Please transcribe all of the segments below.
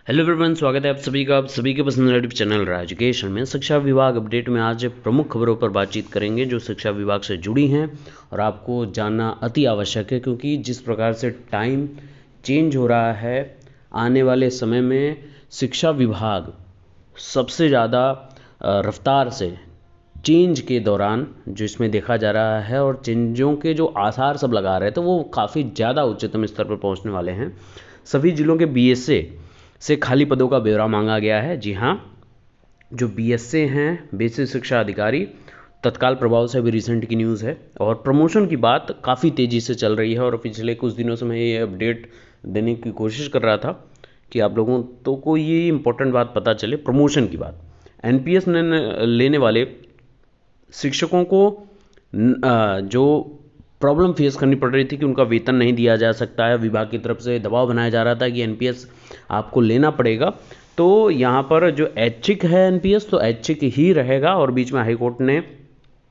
Hello everyone, स्वागत है आप सभी का आप सभी के पसंदीदा यूट्यूब चैनल राजकेशन में। शिक्षा विभाग अपडेट में आज प्रमुख खबरों पर बातचीत करेंगे जो शिक्षा विभाग से जुड़ी हैं और आपको जानना अति आवश्यक है, क्योंकि जिस प्रकार से टाइम चेंज हो रहा है आने वाले समय में शिक्षा विभाग सबसे ज़्यादा रफ्तार से चेंज के दौरान जो इसमें देखा जा रहा है और चेंजों के जो आसार सब लगा रहे थे वो काफ़ी ज़्यादा उच्चतम स्तर पर पहुंचने वाले हैं। सभी जिलों के बीएसए से खाली पदों का ब्यौरा मांगा गया है। जी हाँ, जो बीएसए हैं, बेसिक शिक्षा अधिकारी, तत्काल प्रभाव से अभी रिसेंट की न्यूज़ है और प्रमोशन की बात काफ़ी तेज़ी से चल रही है। और पिछले कुछ दिनों से मैं ये अपडेट देने की कोशिश कर रहा था कि आप लोगों तो को ये इम्पोर्टेंट बात पता चले। प्रमोशन की बात, एनपीएस लेने वाले शिक्षकों को जो प्रॉब्लम फेस करनी पड़ रही थी कि उनका वेतन नहीं दिया जा सकता है, विभाग की तरफ से दबाव बनाया जा रहा था कि एनपीएस आपको लेना पड़ेगा। तो यहाँ पर जो ऐच्छिक है एनपीएस, तो ऐच्छिक ही रहेगा। और बीच में हाईकोर्ट ने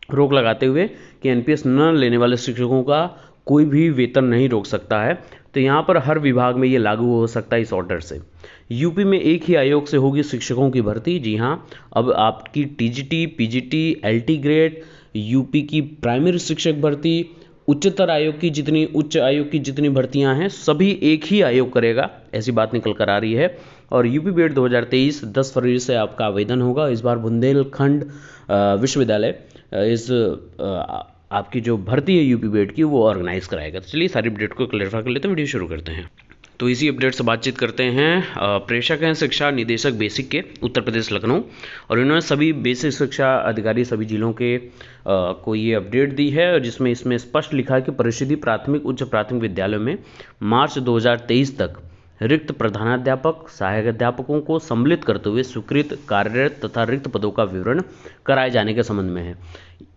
रोक लगाते हुए कि एनपीएस न लेने वाले शिक्षकों का कोई भी वेतन नहीं रोक सकता है। तो यहाँ पर हर विभाग में ये लागू हो सकता है इस ऑर्डर से। यूपी में एक ही आयोग से होगी शिक्षकों की भर्ती। जी हाँ, अब आपकी TGT, PGT, LT grade, UP की प्राइमरी शिक्षक भर्ती, उच्चतर आयोग की जितनी उच्च आयोग की जितनी भर्तियां हैं सभी एक ही आयोग करेगा, ऐसी बात निकल कर आ रही है। और यूपी बीएड 2023 10 फरवरी से आपका आवेदन होगा। इस बार बुंदेलखंड विश्वविद्यालय इस आपकी जो भर्ती है यूपी बीएड की वो ऑर्गेनाइज कराएगा। तो चलिए सारी अपडेट को क्लियरफाई कर लेते हैं, वीडियो शुरू करते हैं। तो इसी अपडेट से बातचीत करते हैं। प्रेषक हैं शिक्षा निदेशक बेसिक के, उत्तर प्रदेश लखनऊ, और इन्होंने सभी बेसिक शिक्षा अधिकारी सभी जिलों के को ये अपडेट दी है और जिसमें इसमें स्पष्ट लिखा है कि परिषदीय प्राथमिक उच्च प्राथमिक विद्यालयों में मार्च 2023 तक रिक्त प्रधानाध्यापक सहायक अध्यापकों को सम्मिलित करते हुए स्वीकृत कार्यरत तथा रिक्त पदों का विवरण कराए जाने के संबंध में है।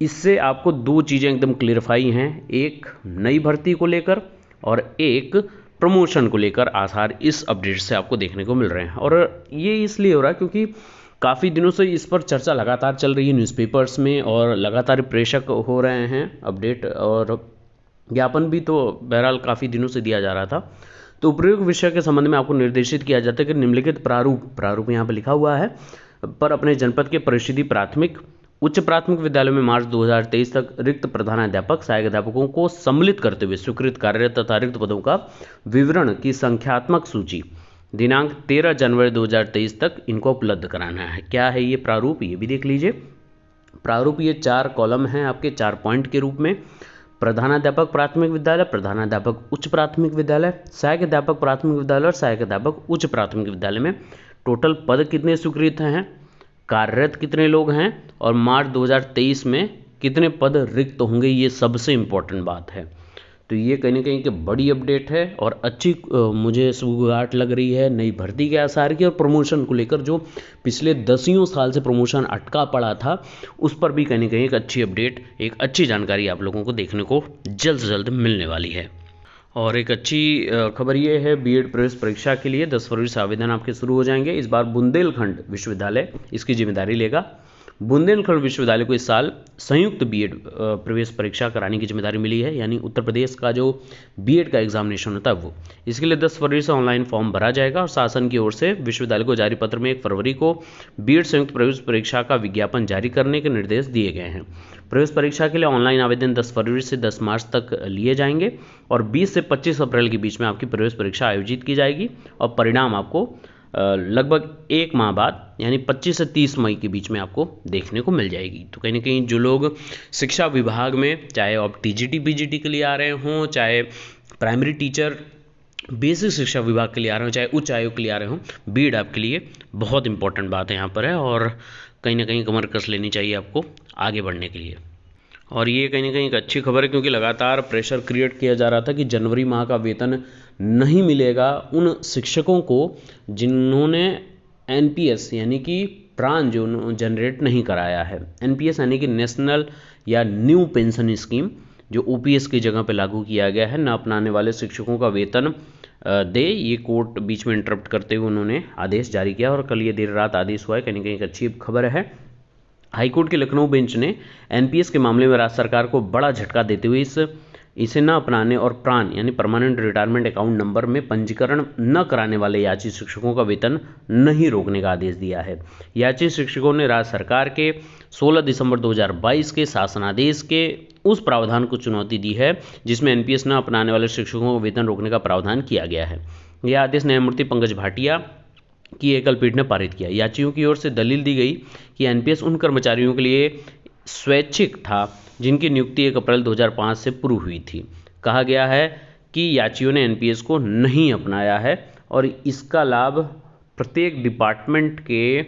इससे आपको दो चीज़ें एकदम क्लियरफाई हैं, एक नई भर्ती को लेकर और एक प्रमोशन को लेकर आसार इस अपडेट से आपको देखने को मिल रहे हैं। और ये इसलिए हो रहा है क्योंकि काफ़ी दिनों से इस पर चर्चा लगातार चल रही है न्यूज़पेपर्स में और लगातार प्रेषक हो रहे हैं अपडेट, और ज्ञापन भी तो बहरहाल काफ़ी दिनों से दिया जा रहा था। तो उपयुक्त विषय के संबंध में आपको निर्देशित किया जाता है कि निम्नलिखित प्रारूप यहाँ पर लिखा हुआ है पर अपने जनपद के परिषदीय प्राथमिक उच्च प्राथमिक विद्यालय में मार्च 2023 तक रिक्त प्रधानाध्यापक सहायक अध्यापकों को सम्मिलित करते हुए स्वीकृत कार्यरत तथा रिक्त पदों का विवरण की संख्यात्मक सूची दिनांक 13 जनवरी 2023 तक इनको उपलब्ध कराना है। क्या है ये प्रारूप, ये भी देख लीजिए। प्रारूप ये 4 कॉलम हैं आपके 4 पॉइंट के रूप में। प्रधानाध्यापक प्राथमिक विद्यालय, प्रधानाध्यापक उच्च प्राथमिक विद्यालय, सहायक अध्यापक प्राथमिक विद्यालय और सहायक अध्यापक उच्च प्राथमिक विद्यालय में टोटल पद कितने स्वीकृत हैं, कार्यरत कितने लोग हैं और मार्च 2023 में कितने पद रिक्त होंगे, ये सबसे इम्पोर्टेंट बात है। तो ये कहीं ना कहीं की बड़ी अपडेट है और अच्छी मुझे सुगुगाहट लग रही है नई भर्ती के आसार की और प्रमोशन को लेकर। जो पिछले 10 साल से प्रमोशन अटका पड़ा था उस पर भी कहीं ना कहीं एक अच्छी अपडेट, एक अच्छी जानकारी आप लोगों को देखने को जल्द से जल्द मिलने वाली है। और एक अच्छी खबर ये है, बीएड प्रवेश परीक्षा के लिए 10 फरवरी से आवेदन आपके शुरू हो जाएंगे। इस बार बुंदेलखंड विश्वविद्यालय इसकी जिम्मेदारी लेगा। बुंदेलखंड विश्वविद्यालय को इस साल संयुक्त बीएड प्रवेश परीक्षा कराने की जिम्मेदारी मिली है, यानी उत्तर प्रदेश का जो बीएड का एग्जामिनेशन होता है वो। इसके लिए 10 फरवरी से ऑनलाइन फॉर्म भरा जाएगा और शासन की ओर से विश्वविद्यालय को जारी पत्र में 1 फरवरी को बीएड संयुक्त प्रवेश परीक्षा का विज्ञापन जारी करने के निर्देश दिए गए हैं। प्रवेश परीक्षा के लिए ऑनलाइन आवेदन 10 फरवरी से 10 मार्च तक लिए जाएंगे और 20 से 25 अप्रैल के बीच में आपकी प्रवेश परीक्षा आयोजित की जाएगी और परिणाम आपको लगभग 1 माह बाद यानी 25 से 30 मई के बीच में आपको देखने को मिल जाएगी। तो कहीं ना कहीं जो लोग शिक्षा विभाग में, चाहे आप टीजीटी पीजीटी के लिए आ रहे हों, चाहे प्राइमरी टीचर बेसिक शिक्षा विभाग के लिए आ रहे हो, चाहे उच्च आयोग के लिए आ रहे हों, बीएड आपके लिए बहुत इंपॉर्टेंट बात है यहाँ पर है और कहीं ना कहीं कमर कस लेनी चाहिए आपको आगे बढ़ने के लिए। और ये कहीं ना कहीं एक अच्छी खबर है क्योंकि लगातार प्रेशर क्रिएट किया जा रहा था कि जनवरी माह का वेतन नहीं मिलेगा उन शिक्षकों को जिन्होंने एनपीएस यानी कि प्राण जो जनरेट नहीं कराया है। एनपीएस यानी कि नेशनल या न्यू पेंशन स्कीम, जो ओपीएस की जगह पे लागू किया गया है, न अपनाने वाले शिक्षकों का वेतन दे। ये कोर्ट बीच में इंटरप्ट करते हुए उन्होंने आदेश जारी किया और कल ये देर रात आदेश हुआ है। कहीं ना कहीं एक अच्छी खबर है। हाईकोर्ट के लखनऊ बेंच ने एनपीएस के मामले में राज्य सरकार को बड़ा झटका देते हुए इस इसे न अपनाने और प्रान यानी परमानेंट रिटायरमेंट अकाउंट नंबर में पंजीकरण न कराने वाले याची शिक्षकों का वेतन नहीं रोकने का आदेश दिया है। याची शिक्षकों ने राज्य सरकार के 16 दिसंबर 2022 के शासनादेश के उस प्रावधान को चुनौती दी है जिसमें एनपीएस न अपनाने वाले शिक्षकों को वेतन रोकने का प्रावधान किया गया है। यह आदेश न्यायमूर्ति पंकज भाटिया की एकल पीठ ने पारित किया। याचियों की ओर से दलील दी गई कि एनपीएस उन कर्मचारियों के लिए स्वैच्छिक था जिनकी नियुक्ति 1 अप्रैल 2005 से पूर्व हुई थी। कहा गया है कि याचियों ने एनपीएस को नहीं अपनाया है और इसका लाभ प्रत्येक डिपार्टमेंट के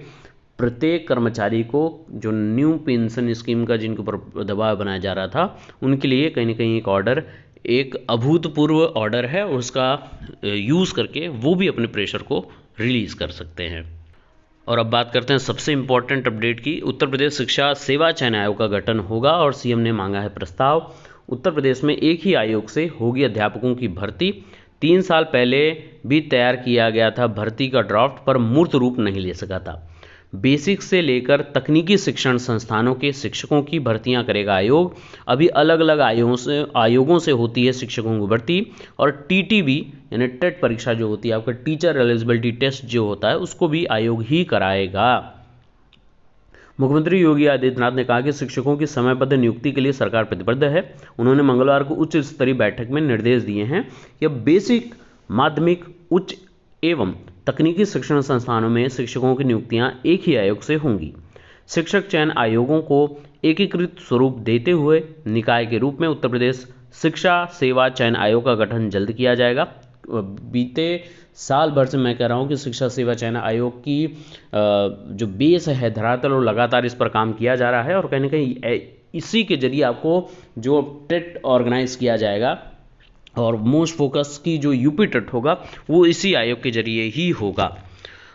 प्रत्येक कर्मचारी को जो न्यू पेंशन स्कीम का जिनके ऊपर दबाव बनाया जा रहा था उनके लिए कहीं ना कहीं एक ऑर्डर, एक अभूतपूर्व ऑर्डर है, उसका यूज़ करके वो भी अपने प्रेशर को रिलीज़ कर सकते हैं। और अब बात करते हैं सबसे इम्पॉर्टेंट अपडेट की। उत्तर प्रदेश शिक्षा सेवा चयन आयोग का गठन होगा और सीएम ने मांगा है प्रस्ताव। उत्तर प्रदेश में एक ही आयोग से होगी अध्यापकों की भर्ती। 3 साल पहले भी तैयार किया गया था भर्ती का ड्राफ्ट, पर मूर्त रूप नहीं ले सका था। बेसिक से लेकर तकनीकी शिक्षण संस्थानों के शिक्षकों की भर्तियां करेगा आयोग। अभी अलग अलग आयोगों से होती है शिक्षकों की भर्ती, और टीटीबी यानी टेट परीक्षा जो होती है, आपका टीचर एलिजिबिलिटी टेस्ट जो होता है, उसको भी आयोग ही कराएगा। मुख्यमंत्री योगी आदित्यनाथ ने कहा कि शिक्षकों की समयबद्ध नियुक्ति के लिए सरकार प्रतिबद्ध है। उन्होंने मंगलवार को उच्च स्तरीय बैठक में निर्देश दिए हैं कि बेसिक, माध्यमिक, उच्च एवं तकनीकी शिक्षण संस्थानों में शिक्षकों की नियुक्तियां एक ही आयोग से होंगी। शिक्षक चयन आयोगों को एकीकृत स्वरूप देते हुए निकाय के रूप में उत्तर प्रदेश शिक्षा सेवा चयन आयोग का गठन जल्द किया जाएगा। बीते साल भर से मैं कह रहा हूं कि शिक्षा सेवा चयन आयोग की जो बेस है धरातल, और लगातार इस पर काम किया जा रहा है, और कहीं ना कहीं इसी के जरिए आपको जो टेट ऑर्गेनाइज किया जाएगा और मोस्ट फोकस की जो यूपी टेट होगा वो इसी आयोग के जरिए ही होगा।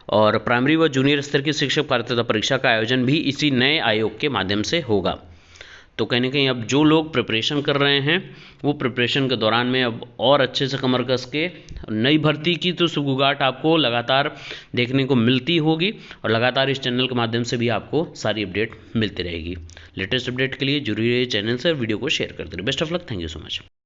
और प्राइमरी व जूनियर स्तर की शिक्षक पात्रता परीक्षा का आयोजन भी इसी नए आयोग के माध्यम से होगा। तो कहीं ना कहीं अब जो लोग प्रिपरेशन कर रहे हैं वो प्रिपरेशन के दौरान में अब और अच्छे से कमर कस के नई भर्ती की तो सुगुगाहट आपको लगातार देखने को मिलती होगी, और लगातार इस चैनल के माध्यम से भी आपको सारी अपडेट मिलती रहेगी। लेटेस्ट अपडेट के लिए जुड़े रहिए चैनल से, वीडियो को शेयर करते रहिए। Best of luck, thank you so much.